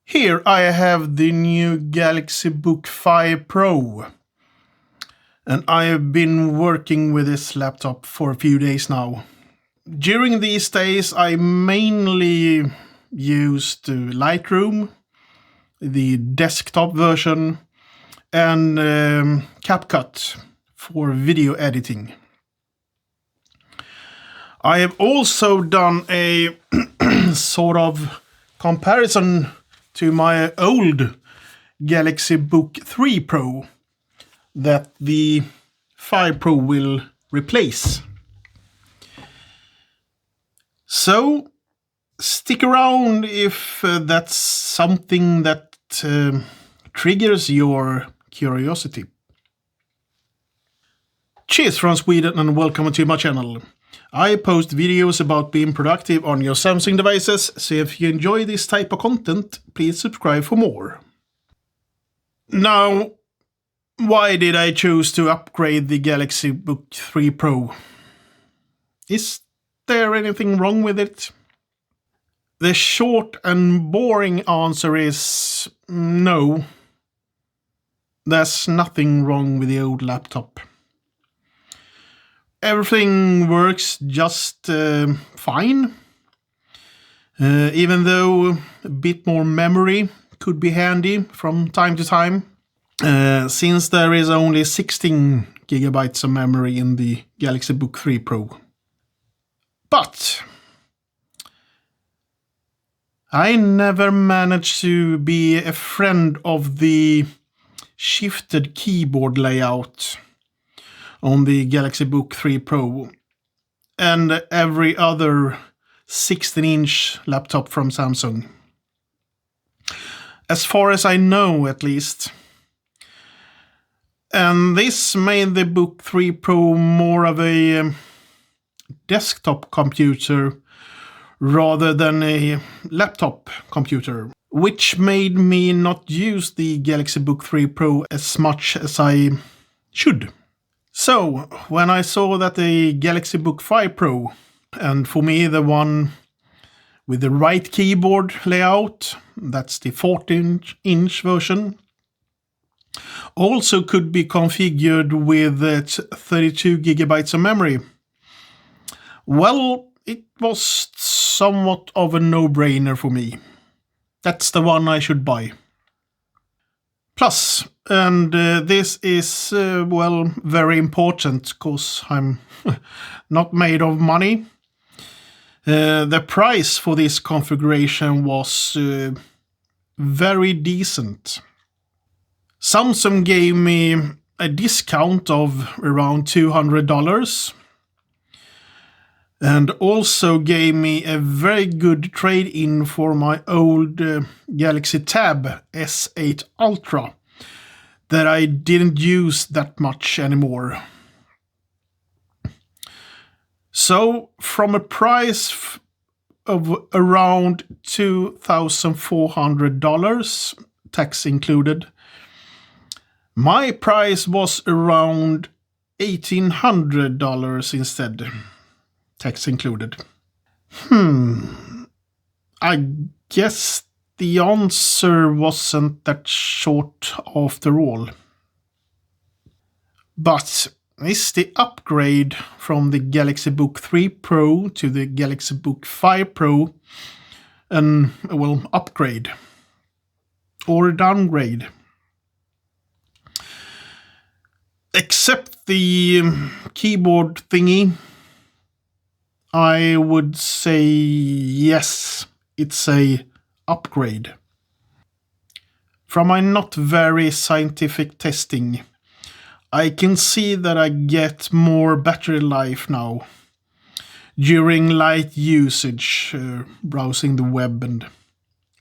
Here I have the new Galaxy Book5 Pro, and I have been working with this laptop for a few days now. During these days I mainly used Lightroom, the desktop version, and CapCut for video editing. I have also done a sort of comparison to my old Galaxy Book3 Pro that the 5 Pro will replace. So stick around if that's something that triggers your curiosity. Cheers from Sweden and welcome to my channel. I post videos about being productive on your Samsung devices, so if you enjoy this type of content, please subscribe for more. Now, why did I choose to upgrade the Galaxy Book3 Pro? Is there anything wrong with it? The short and boring answer is no. There's nothing wrong with the old laptop. Everything works just fine, even though a bit more memory could be handy from time to time, since there is only 16 gigabytes of memory in the Galaxy Book3 Pro. But I never managed to be a friend of the shifted keyboard layout on the Galaxy Book3 Pro and every other 16-inch laptop from Samsung. As far as I know, at least. And this made the Book3 Pro more of a desktop computer rather than a laptop computer, which made me not use the Galaxy Book3 Pro as much as I should. So, when I saw that the Galaxy Book5 Pro, and for me the one with the right keyboard layout, that's the 14-inch version, also could be configured with 32 gigabytes of memory, well, it was somewhat of a no-brainer for me. That's the one I should buy. Plus, and this is, well, very important, because I'm not made of money. The price for this configuration was very decent. Samsung gave me a discount of around $200 and also gave me a very good trade-in for my old Galaxy Tab S8 Ultra that I didn't use that much anymore. So, from a price of around $2,400, tax included, my price was around $1,800 instead, tax included. I guess the answer wasn't that short after all. But is the upgrade from the Galaxy Book3 Pro to the Galaxy Book5 Pro an upgrade or a downgrade? Except the keyboard thingy, I would say yes, it's a upgrade. From my not very scientific testing, I can see that I get more battery life now during light usage, browsing the web and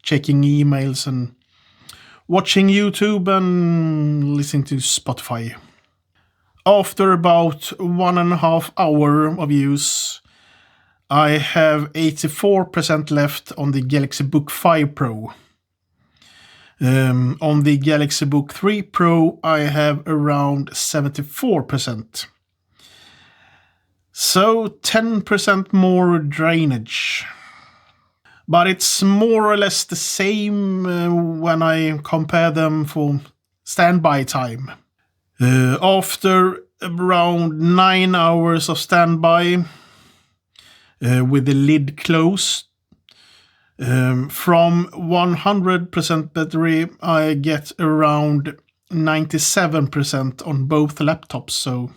checking emails and watching YouTube and listening to Spotify. After about 1.5 hours of use, I have 84% left on the Galaxy Book5 Pro. On the Galaxy Book3 Pro, I have around 74%. So 10% more drainage. but it's more or less the same when I compare them for standby time. After around 9 hours of standby with the lid closed, from 100% battery I get around 97% on both laptops, so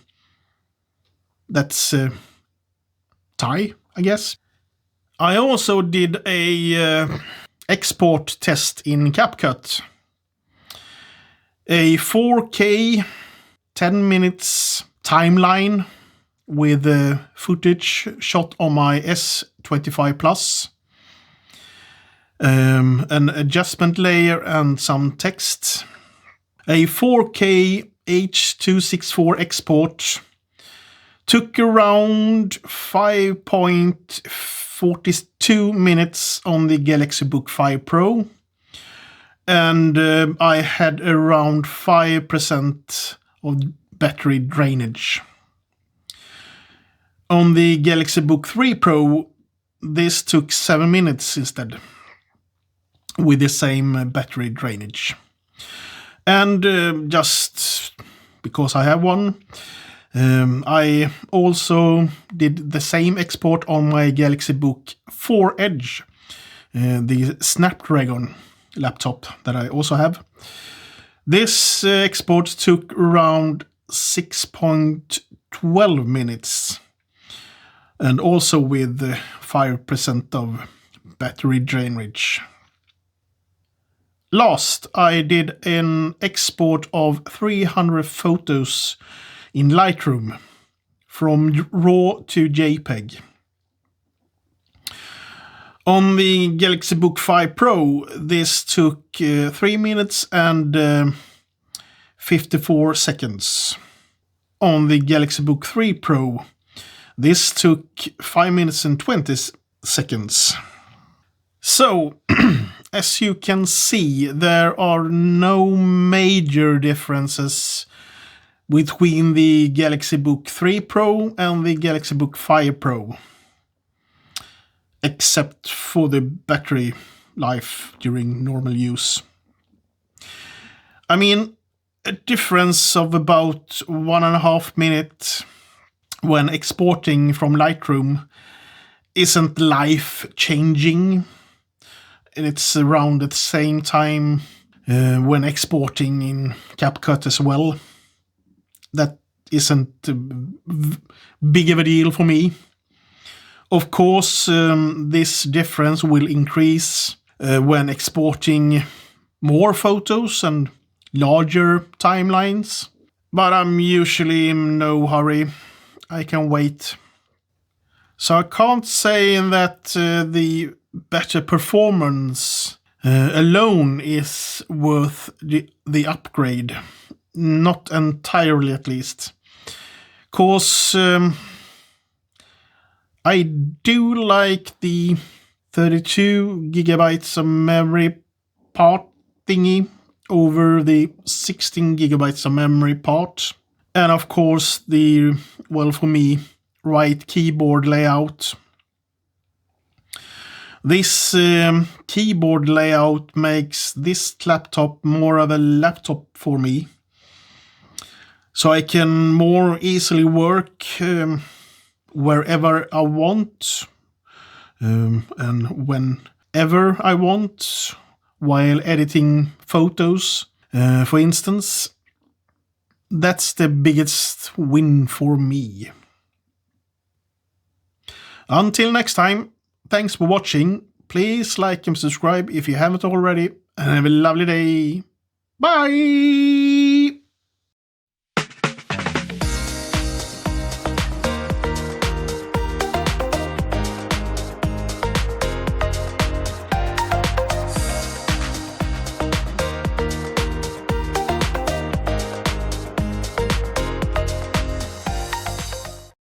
that's a tie, I guess. I also did a export test in CapCut. A 4K 10 minutes timeline with footage shot on my S25 Plus. An adjustment layer and some text. A 4K H.264 export took around 5.42 minutes on the Galaxy Book5 Pro, and I had around 5% of battery drainage. On the Galaxy Book3 Pro, this took 7 minutes instead, with the same battery drainage. And just because I have one, I also did the same export on my Galaxy Book 4 Edge, the Snapdragon laptop that I also have. This export took around 6.12 minutes, and also with 5% of battery drainage. Last, I did an export of 300 photos in Lightroom from RAW to JPEG. On the Galaxy Book5 Pro, this took 3 minutes and 54 seconds. On the Galaxy Book3 Pro, this took 5 minutes and 20 seconds. So, as you can see, there are no major differences between the Galaxy Book3 Pro and the Galaxy Book5 Pro, except for the battery life during normal use. I mean, a difference of about 1.5 minutes when exporting from Lightroom isn't life-changing, and it's around at the same time when exporting in CapCut as well. That isn't big of a deal for me. Of course, this difference will increase when exporting more photos and larger timelines, but I'm usually in no hurry. I can wait. So I can't say that the better performance alone is worth the upgrade. Not entirely, at least. 'Cause I do like the 32 gigabytes of memory part thingy over the 16 gigabytes of memory part. And of course the, well, for me, right keyboard layout. This keyboard layout makes this laptop more of a laptop for me. So I can more easily work wherever I want and whenever I want while editing photos, for instance. That's the biggest win for me. Until next time, thanks for watching. Please like and subscribe if you haven't already, and have a lovely day. Bye!